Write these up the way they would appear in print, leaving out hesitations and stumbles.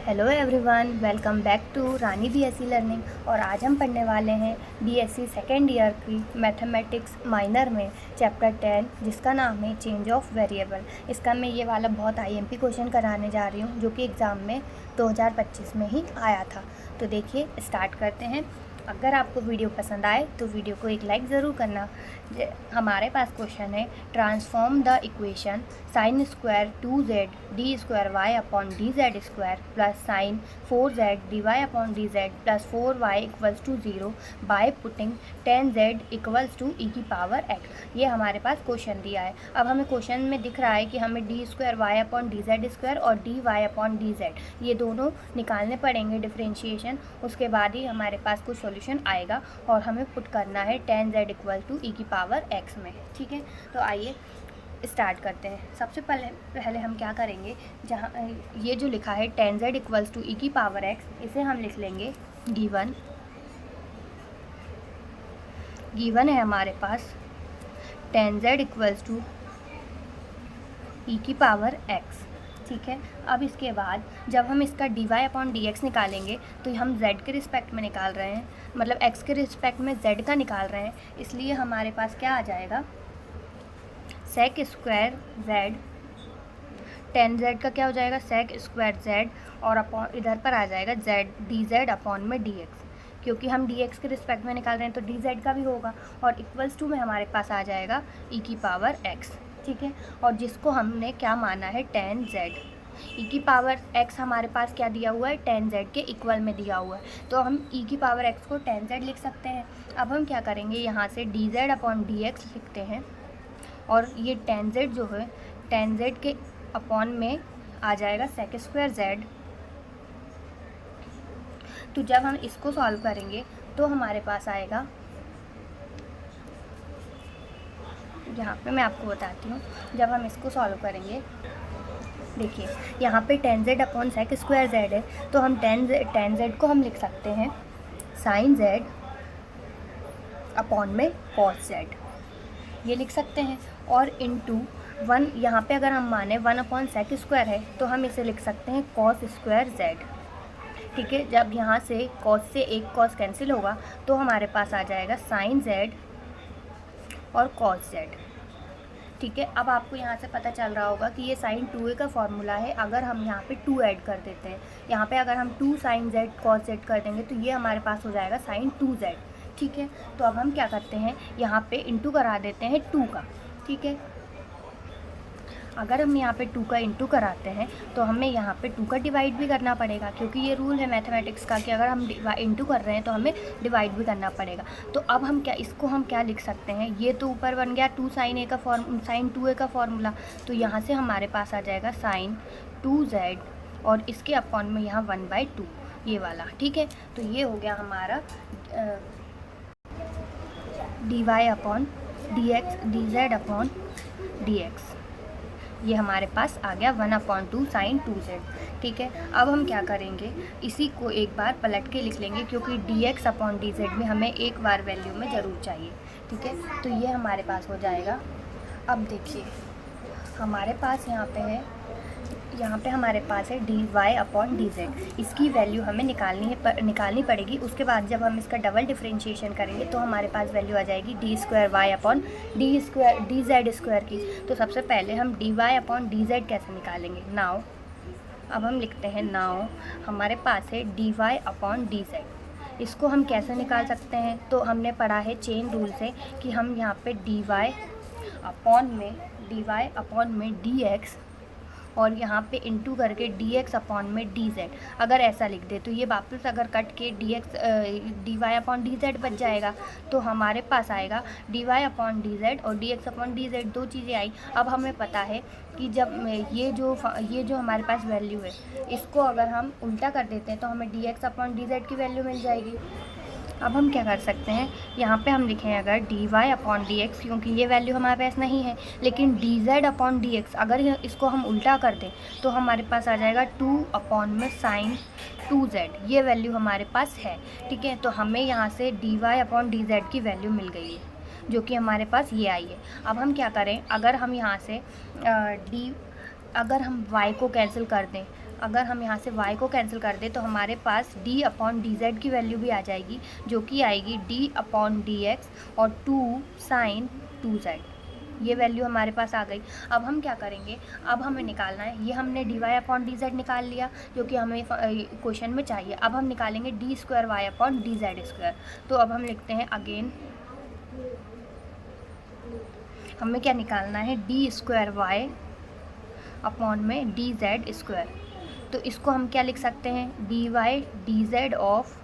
Hello everyone, welcome back to Rani BSc learning. और आज हम पढ़ने वाले हैं बीएससी सेकेंड ईयर की मैथमेटिक्स माइनर में चैप्टर 10, जिसका नाम है चेंज ऑफ वेरिएबल। इसका मैं ये वाला बहुत आईएमपी क्वेश्चन कराने जा रही हूँ, जो कि एग्ज़ाम में 2025 में ही आया था। तो देखिए, स्टार्ट करते हैं। अगर आपको वीडियो पसंद आए तो वीडियो को एक लाइक ज़रूर करना। हमारे पास क्वेश्चन है, transform the equation sine square 2z D square Y upon D Z square plus sine 4z D Y upon D Z plus 4y equals to 0 by putting 10z equals to E की power x। ये हमारे पास question दिया है। अब हमें question में दिख रहा है कि हमें D square Y upon D Z square और D Y upon D Z ये दोनों निकालने पड़ेंगे डिफ्रेंशिएशन। उसके बाद ही हमारे पास कुछ सॉल्यूशन आएगा और हमें पुट करना है 10z इक्वल टू ई की पावर x में। ठीक है, तो आइए स्टार्ट करते हैं। सबसे पहले हम क्या करेंगे, जहाँ ये जो लिखा है 10z इक्वल्स टू ई की पावर x, इसे हम लिख लेंगे गिवन है हमारे पास 10z इक्वल्स टू ई की पावर x। ठीक है, अब इसके बाद जब हम इसका d Y upon D x निकालेंगे तो हम z के रिस्पेक्ट में निकाल रहे हैं, मतलब x के रिस्पेक्ट में z का निकाल रहे हैं, इसलिए हमारे पास क्या आ जाएगा, सेक स्क्वायर z, 10z का क्या हो जाएगा, सेक स्क्वायर z, और अपॉन इधर पर आ जाएगा z डी जेड अपॉन में डी एक्स, क्योंकि हम डी एक्स के रिस्पेक्ट में निकाल रहे हैं तो डी जेड का भी होगा, और इक्वल्स टू में हमारे पास आ जाएगा ई की पावर x। ठीक है, और जिसको हमने क्या माना है 10z। ई की पावर x हमारे पास क्या दिया हुआ है, 10z के इक्वल में दिया हुआ है, तो हम ई की पावर x को 10z लिख सकते हैं। अब हम क्या करेंगे, यहाँ से dz अपॉन dx लिखते हैं, और ये 10z जो है 10z के अपॉन में आ जाएगा सेक स्क्वायर z। तो जब हम इसको सॉल्व करेंगे तो हमारे पास आएगा, यहाँ पे मैं आपको बताती हूँ, जब हम इसको सॉल्व करेंगे, देखिए यहाँ पे 10z upon sec square z है, तो हम 10z को हम लिख सकते हैं साइन z अपॉन में कॉस z, ये लिख सकते हैं। और इनटू 1, यहाँ पे अगर हम माने 1 अपॉन सेक स्क्वायर है तो हम इसे लिख सकते हैं कॉस स्क्वायर z। ठीक है, जब यहाँ से कॉस से एक कॉस कैंसिल होगा तो हमारे पास आ जाएगा साइन z और कॉस z। ठीक है, अब आपको यहाँ से पता चल रहा होगा कि ये साइन 2a का फॉर्मूला है। अगर हम यहाँ पे 2 ऐड कर देते हैं, यहाँ पे अगर हम 2 साइन z कॉस z कर देंगे तो ये हमारे पास हो जाएगा साइन 2z। ठीक है, तो अब हम क्या करते हैं, यहाँ पे इंटू करा देते हैं 2 का। ठीक है, अगर हम यहाँ पे 2 का इंटू कराते हैं तो हमें यहाँ पे 2 का डिवाइड भी करना पड़ेगा, क्योंकि ये रूल है मैथमेटिक्स का कि अगर हम इंटू कर रहे हैं तो हमें डिवाइड भी करना पड़ेगा। तो अब हम क्या, इसको हम क्या लिख सकते हैं, ये तो ऊपर बन गया 2 साइन साइन 2a का फॉर्मूला, तो यहाँ से हमारे पास आ जाएगा साइन 2z, और इसके अपॉन में यहाँ 1/2 ये वाला। ठीक है, तो ये हो गया हमारा d Y upon D x d z upon D x, ये हमारे पास आ गया 1/2 साइन 2z। ठीक है, अब हम क्या करेंगे, इसी को एक बार पलट के लिख लेंगे, क्योंकि dx अपॉन dz में हमें एक बार वैल्यू में ज़रूर चाहिए। ठीक है, तो ये हमारे पास हो जाएगा। अब देखिए हमारे पास यहाँ पे हमारे पास है dy अपॉन dz, इसकी वैल्यू हमें निकालनी पड़ेगी। उसके बाद जब हम इसका डबल डिफ्रेंशिएशन करेंगे तो हमारे पास वैल्यू आ जाएगी d square Y upon D Z square की। तो सबसे पहले हम dy अपॉन dz कैसे निकालेंगे, नाउ अब हम लिखते हैं, नाउ हमारे पास है dy अपॉन dz, इसको हम कैसे निकाल सकते हैं, तो हमने पढ़ा है चेन रूल से कि हम यहाँ पे dy अपॉन में dx और यहाँ पे इंटू करके dx अपॉन में dz, अगर ऐसा लिख दे तो ये वापस अगर कट के dy अपॉन dz बच जाएगा, तो हमारे पास आएगा dy अपॉन dz और dx अपॉन dz, दो चीज़ें आई। अब हमें पता है कि जब ये जो हमारे पास वैल्यू है, इसको अगर हम उल्टा कर देते हैं तो हमें dx अपॉन dz की वैल्यू मिल जाएगी। अब हम क्या कर सकते हैं, यहाँ पे हम लिखें अगर dy अपॉन dx, क्योंकि ये वैल्यू हमारे पास नहीं है, लेकिन dz अपॉन dx अगर इसको हम उल्टा कर दें तो हमारे पास आ जाएगा 2 अपॉन में साइन 2z, ये वैल्यू हमारे पास है। ठीक है, तो हमें यहाँ से dy अपॉन dz की वैल्यू मिल गई है, जो कि हमारे पास ये आई है। अब हम क्या करें, अगर हम यहाँ से अगर हम y को कैंसिल कर दें, अगर हम यहाँ से y को कैंसिल कर दें तो हमारे पास d अपॉन डी जेड की वैल्यू भी आ जाएगी, जो कि आएगी d अपॉन डी एक्स और 2 साइन 2z। ये वैल्यू हमारे पास आ गई। अब हम क्या करेंगे, अब हमें निकालना है, ये हमने dy अपॉन डी जेड निकाल लिया जो कि हमें क्वेश्चन में चाहिए। अब हम निकालेंगे d square Y upon D Z square. तो अब हम लिखते हैं अगेन, हमें क्या निकालना है, डी स्क्वायर वाई अपॉन में डी जेड स्क्वायर। तो इसको हम क्या लिख सकते हैं, d y d z of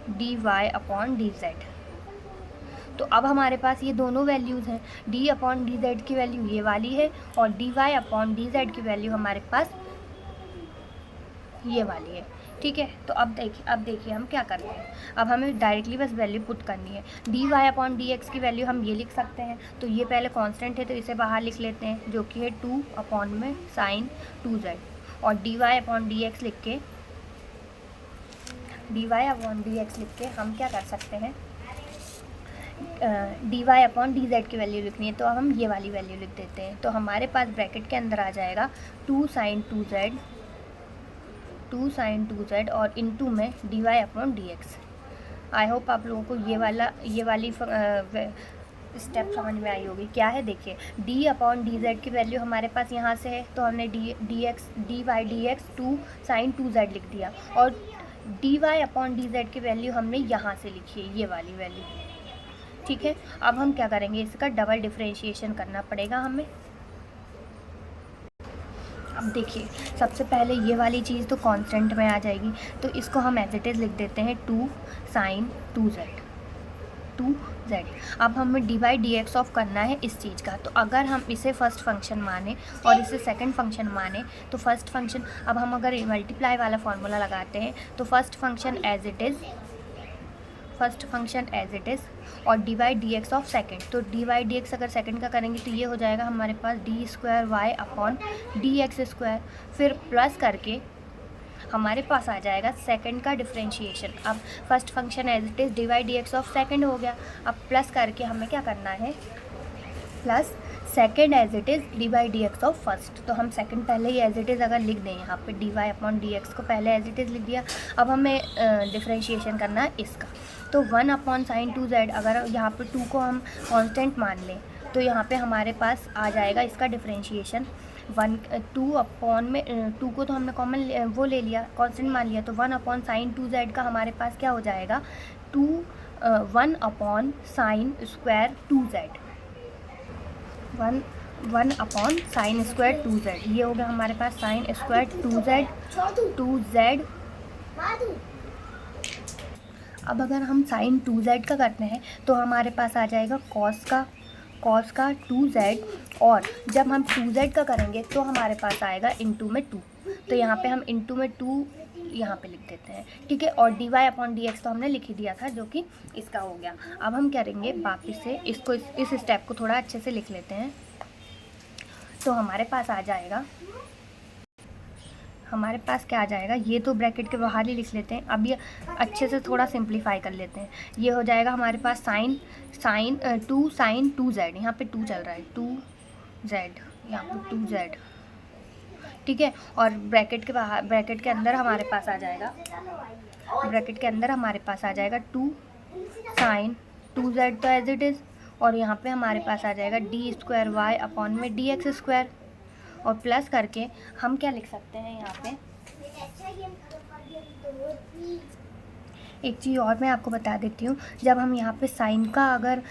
d Y upon D z. तो अब हमारे पास ये दोनों वैल्यूज़ हैं, d अपॉन डी जेड की वैल्यू ये वाली है और dy अपॉन डी जेड की वैल्यू हमारे पास ये वाली है। ठीक है, तो अब देखिए हम क्या करते हैं। अब हमें डायरेक्टली बस वैल्यू पुट करनी है। dy अपॉन डी एक्स की वैल्यू हम ये लिख सकते हैं, तो ये पहले कांस्टेंट है तो इसे बाहर लिख लेते हैं, जो कि है 2 अपॉन में साइन 2z। और dy अपॉन डी एक्स लिख के हम क्या कर सकते हैं, dy अपॉन डी जेड की वैल्यू लिखनी है, तो अब हम ये वाली वैल्यू लिख देते हैं। तो हमारे पास ब्रैकेट के अंदर आ जाएगा 2 साइन 2z और इनटू में dy upon D x. I hope आप लोगों को ये वाली स्टेप समझ में आई होगी। क्या है देखिए, d अपॉन डी जेड की वैल्यू हमारे पास यहाँ से है, तो हमने dy dx 2 साइन 2z लिख दिया, और dy अपॉन डी जेड की वैल्यू हमने यहाँ से लिखी है, ये वाली वैल्यू। ठीक है, अब हम क्या करेंगे, इसका डबल डिफरेंशिएशन करना पड़ेगा हमें। अब देखिए, सबसे पहले ये वाली चीज़ तो कांस्टेंट में आ जाएगी, तो इसको हम एज इट इज़ लिख देते हैं 2 साइन 2z। अब हमें d by D x of करना है इस चीज़ का। तो अगर हम इसे फर्स्ट फंक्शन माने और इसे सेकंड फंक्शन माने, तो फर्स्ट फंक्शन, अब हम अगर मल्टीप्लाई वाला फार्मूला लगाते हैं तो first function as it is और D by D x of second. तो डी बाई डी एक्स अगर सेकेंड का करेंगे तो ये हो जाएगा हमारे पास D square Y upon D x square, फिर प्लस करके हमारे पास आ जाएगा सेकंड का डिफरेंशिएशन। अब first function as it is D by D x of second हो गया। अब प्लस करके हमें क्या करना है, plus second as it is D by D x of first. तो हम सेकेंड पहले ही एज इट इज़ अगर लिख दें, यहाँ पे d Y upon D x को पहले एज इट इज़ लिख दिया। अब हमें डिफरेंशिएशन करना है इसका, तो 1 अपॉन साइन 2z, अगर यहाँ पे 2 को हम कांस्टेंट मान लें तो यहाँ पे हमारे पास आ जाएगा इसका डिफरेंशिएशन 2 अपॉन में 2 को तो हमने कॉमन वो ले लिया, कांस्टेंट मान लिया, तो 1 अपॉन साइन 2z का हमारे पास क्या हो जाएगा, 1 upon sine square 2z, 1 upon sine square 2z। ये हो गया हमारे पास साइन स्क्वायर 2z। अब अगर हम साइन 2z का करते हैं तो हमारे पास आ जाएगा कॉस का 2z, और जब हम 2z का करेंगे तो हमारे पास आएगा इनटू में 2। तो यहाँ पे हम इनटू में 2 यहाँ पे लिख देते हैं। ठीक है, और dy अपॉन डी एक्स तो हमने लिख ही दिया था, जो कि इसका हो गया। अब हम करेंगे वापस से इसको, इस स्टेप को थोड़ा अच्छे से लिख लेते हैं। तो हमारे पास आ जाएगा, हमारे पास क्या आ जाएगा, ये तो ब्रैकेट के बाहर ही लिख लेते हैं। अब ये अच्छे से थोड़ा सिंप्लीफाई कर लेते हैं। ये हो जाएगा हमारे पास 2 साइन 2z, यहाँ पे 2 चल रहा है, 2z, यहाँ पे 2z। ठीक है, और ब्रैकेट के अंदर हमारे पास आ जाएगा 2 साइन 2z तो एज इट इज़, और यहाँ पे हमारे पास आ जाएगा डी स्क्वायर वाई अपॉन में डी एक्स स्क्वायर, और प्लस करके हम क्या लिख सकते हैं यहाँ पे, एक चीज़ और मैं आपको बता देती हूँ। जब हम यहाँ पे साइन का अगर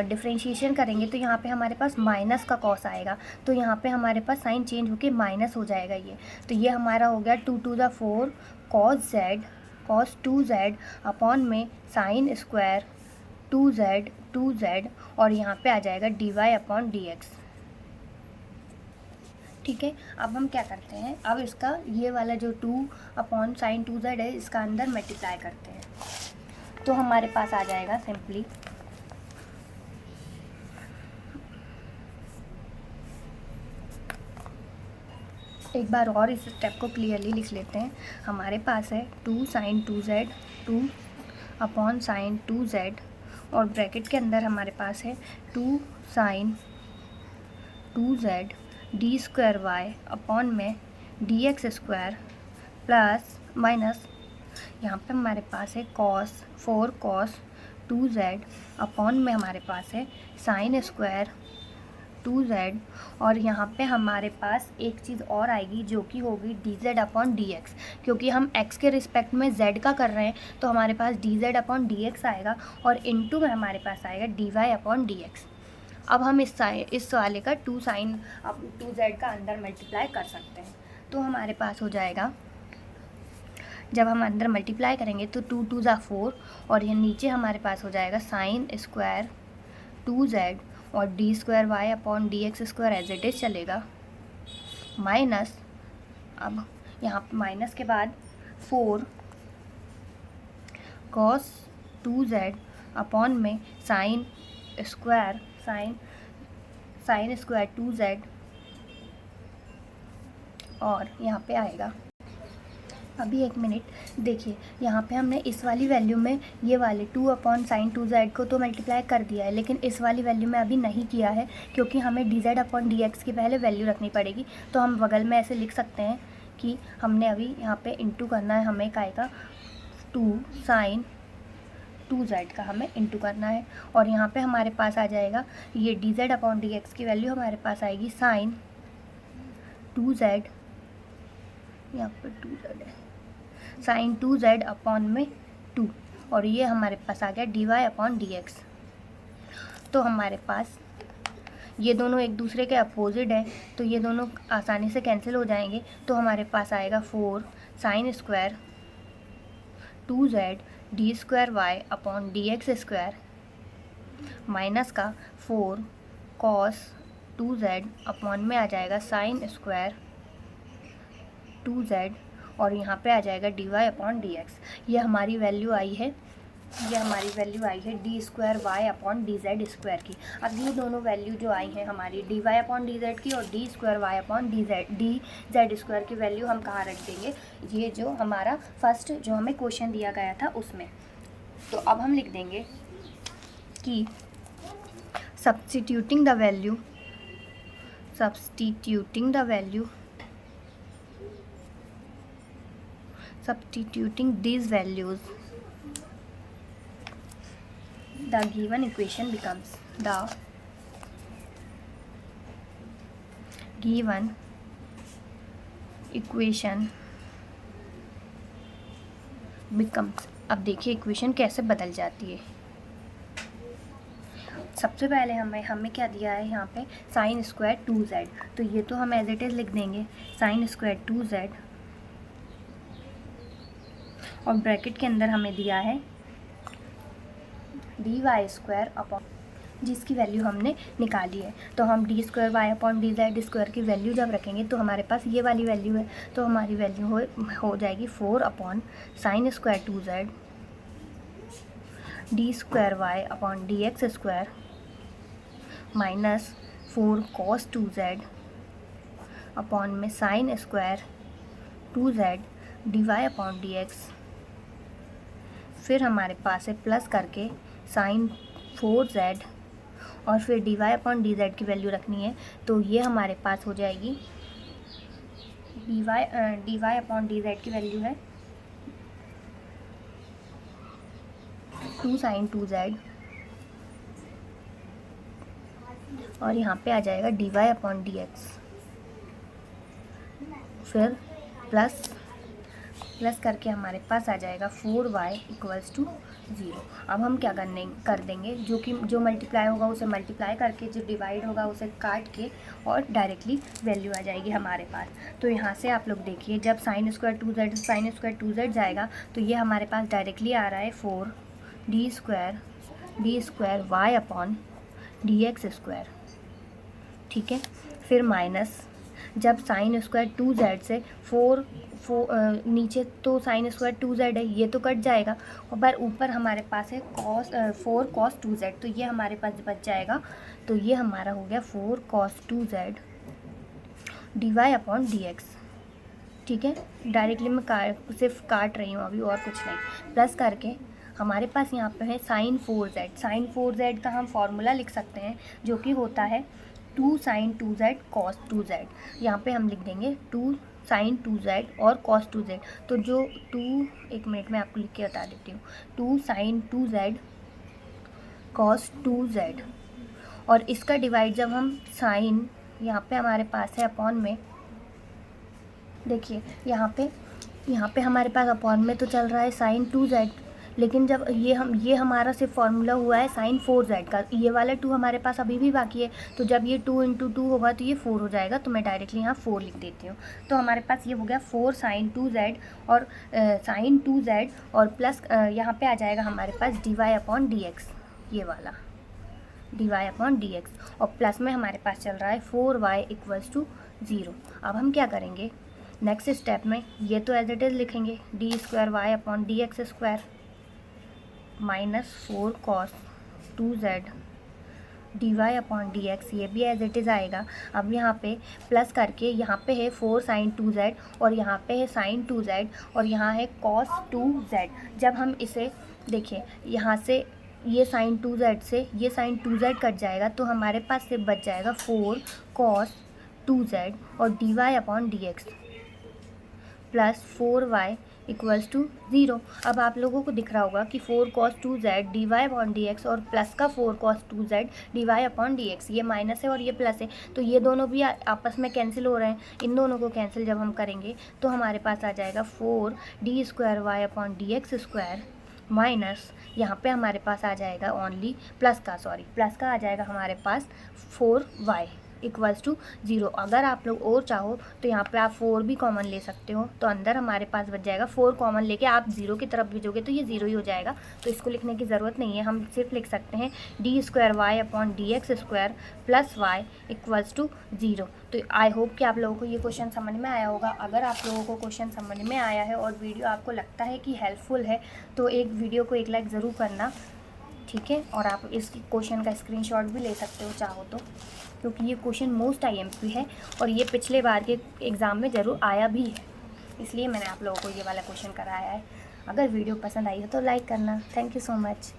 डिफरेंशिएशन करेंगे तो यहाँ पे हमारे पास माइनस का कॉस आएगा, तो यहाँ पे हमारे पास साइन चेंज होके माइनस हो जाएगा ये। तो ये हमारा हो गया 2 to the 4 cos 2z upon में साइन स्क्वायर 2z, और यहाँ पे आ जाएगा d Y upon D x. ठीक है, अब हम क्या करते हैं, अब इसका ये वाला जो 2 अपॉन साइन 2z है इसका अंदर मल्टीप्लाई करते हैं, तो हमारे पास आ जाएगा सिंपली एक बार और इस स्टेप को क्लियरली लिख लेते हैं। हमारे पास है 2 sine 2z, 2 upon sine 2z, और ब्रैकेट के अंदर हमारे पास है 2 sine 2z D square Y upon में dx स्क्वायर प्लस माइनस यहाँ पे हमारे पास है cos 4 cos 2z अपॉन में हमारे पास है साइन स्क्वायर 2z और यहाँ पे हमारे पास एक चीज़ और आएगी जो कि होगी dz अपॉन dx, क्योंकि हम x के रिस्पेक्ट में z का कर रहे हैं तो हमारे पास dz अपॉन dx आएगा और इनटू में हमारे पास आएगा dy अपॉन dx। अब हम इस वाले का 2 साइन अब 2z का अंदर मल्टीप्लाई कर सकते हैं, तो हमारे पास हो जाएगा, जब हम अंदर मल्टीप्लाई करेंगे तो 2 2 ज़ा 4 और ये नीचे हमारे पास हो जाएगा साइन स्क्वायर 2z और d square Y upon D x square as it is चलेगा, माइनस, अब यहाँ माइनस के बाद 4 cos 2z अपॉन में साइन स्क्वायर 2z और यहाँ पे आएगा। अभी एक मिनट देखिए, यहाँ पे हमने इस वाली वैल्यू में ये वाले 2 अपॉन साइन 2z को तो मल्टीप्लाई कर दिया है, लेकिन इस वाली वैल्यू में अभी नहीं किया है क्योंकि हमें dz अपॉन dx की पहले वैल्यू रखनी पड़ेगी। तो हम बगल में ऐसे लिख सकते हैं कि हमने अभी यहाँ पे इंटू करना है, हमें का आएगा 2 साइन 2z का हमें इंटू करना है और यहाँ पे हमारे पास आ जाएगा ये dz अपॉन dx की वैल्यू हमारे पास आएगी साइन 2z, यहाँ पर 2z है, साइन 2z अपॉन में 2 और ये हमारे पास आ गया dy अपॉन dx। तो हमारे पास ये दोनों एक दूसरे के अपोजिट है तो ये दोनों आसानी से कैंसिल हो जाएंगे, तो हमारे पास आएगा 4 sine square 2z D square Y upon D x square minus का 4 cos 2z अपॉन में आ जाएगा साइन स्क्वायर 2z और यहाँ पे आ जाएगा dy अपॉन dx। ये हमारी वैल्यू आई है, d square Y upon D Z square की। अब ये दोनों वैल्यू जो आई हैं हमारी dy अपॉन डी जेड की और d square Y upon D Z square की वैल्यू हम कहाँ रख देंगे, ये जो हमारा फर्स्ट जो हमें क्वेश्चन दिया गया था उसमें। तो अब हम लिख देंगे कि substituting these values, the given equation becomes अब देखिए इक्वेशन कैसे बदल जाती है। सबसे पहले हमें क्या दिया है यहाँ पे साइन स्क्वायर 2z, तो ये तो हम एज इट इज़ लिख देंगे साइन स्क्वायर 2z और ब्रैकेट के अंदर हमें दिया है डी वाई स्क्वायर अपॉन, जिसकी वैल्यू हमने निकाली है। तो हम d square Y upon D Z square की वैल्यू जब रखेंगे तो हमारे पास ये वाली वैल्यू है, तो हमारी वैल्यू हो जाएगी 4 upon sine square 2z D square Y upon D x square minus 4 cos 2z upon में sine square 2z D Y upon D X, फिर हमारे पास है प्लस करके साइन 4z और फिर dy अपॉन dz की वैल्यू रखनी है, तो ये हमारे पास हो जाएगी dy अपॉन dz की वैल्यू है 2 साइन 2z और यहाँ पे आ जाएगा dy अपॉन dx, फिर प्लस करके हमारे पास आ जाएगा 4y इक्वल्स टू 0। अब हम क्या कर देंगे, जो मल्टीप्लाई होगा उसे मल्टीप्लाई करके, जो डिवाइड होगा उसे काट के और डायरेक्टली वैल्यू आ जाएगी हमारे पास। तो यहाँ से आप लोग देखिए, जब साइन स्क्वायर 2z जाएगा तो ये हमारे पास डायरेक्टली आ रहा है 4 d square Y upon D x square, ठीक है। फिर माइनस, जब साइन स्क्वायर 2z से 4 नीचे तो साइन स्क्वायर 2z है, ये तो कट जाएगा, और ऊपर हमारे पास है 4 cos 2z, तो ये हमारे पास बच जाएगा। तो ये हमारा हो गया 4 cos 2z dy upon dx, ठीक है। डायरेक्टली मैं सिर्फ काट रही हूँ अभी, और कुछ नहीं। प्लस करके हमारे पास यहाँ पे है साइन 4z का हम फॉर्मूला लिख सकते हैं, जो कि होता है 2 साइन 2z cos 2z। यहाँ पे हम लिख देंगे 2 साइन 2z और कॉस 2z। तो जो 2, एक मिनट में आपको लिख के बता देती हूँ, 2 साइन 2z कॉस 2z, और इसका डिवाइड जब हम साइन, यहाँ पे हमारे पास है अपॉन में, देखिए यहाँ पे हमारे पास अपॉन में तो चल रहा है साइन 2z, लेकिन जब ये हमारा सिर्फ फार्मूला हुआ है साइन 4z का, ये वाला 2 हमारे पास अभी भी बाकी है। तो जब ये 2 × 2 होगा तो ये 4 हो जाएगा, तो मैं डायरेक्टली यहाँ 4 लिख देती हूँ। तो हमारे पास ये हो गया 4 साइन 2z और साइन 2z, और प्लस यहाँ पे आ जाएगा हमारे पास dy/dx, ये वाला dy/dx, और प्लस में हमारे पास चल रहा है 4y = 0। अब हम क्या करेंगे नेक्स्ट स्टेप में, ये तो एज इट इज़ लिखेंगे d²y/dx² -4 cos 2z dy/dx, ये भी एज इट इज़ आएगा। अब यहाँ पे प्लस करके, यहाँ पे है 4 साइन 2z और यहाँ पे है साइन 2z और यहाँ है cos 2z। जब हम इसे देखिए, यहाँ से ये साइन 2z से ये साइन 2z कट जाएगा, तो हमारे पास सिर्फ बच जाएगा 4 cos 2z और dy/dx प्लस 4y = 0। अब आप लोगों को दिख रहा होगा कि 4 cos 2z dy/dx और प्लस का 4 cos 2z dy/dx, ये माइनस है और ये प्लस है, तो ये दोनों भी आपस में कैंसिल हो रहे हैं। इन दोनों को कैंसिल जब हम करेंगे तो हमारे पास आ जाएगा 4 d²y/dx² माइनस, यहाँ पे हमारे पास आ जाएगा ओनली प्लस का आ जाएगा हमारे पास 4y = 0। अगर आप लोग और चाहो तो यहाँ पे आप 4 भी कॉमन ले सकते हो, तो अंदर हमारे पास बच जाएगा 4 कॉमन लेके आप 0 की तरफ भेजोगे तो ये 0 ही हो जाएगा, तो इसको लिखने की ज़रूरत नहीं है। हम सिर्फ लिख सकते हैं d²y/dx² प्लस y = 0। तो आई होप कि आप लोगों को ये क्वेश्चन समझ में आया होगा। अगर आप लोगों को क्वेश्चन समझ में आया है और वीडियो आपको लगता है कि हेल्पफुल है, तो एक वीडियो को एक लाइक ज़रूर करना, ठीक है। और आप इस क्वेश्चन का स्क्रीनशॉट भी ले सकते हो चाहो तो, क्योंकि ये क्वेश्चन मोस्ट IMP है और ये पिछले बार के एग्ज़ाम में ज़रूर आया भी है, इसलिए मैंने आप लोगों को ये वाला क्वेश्चन कराया है। अगर वीडियो पसंद आई हो तो लाइक करना। Thank you so much.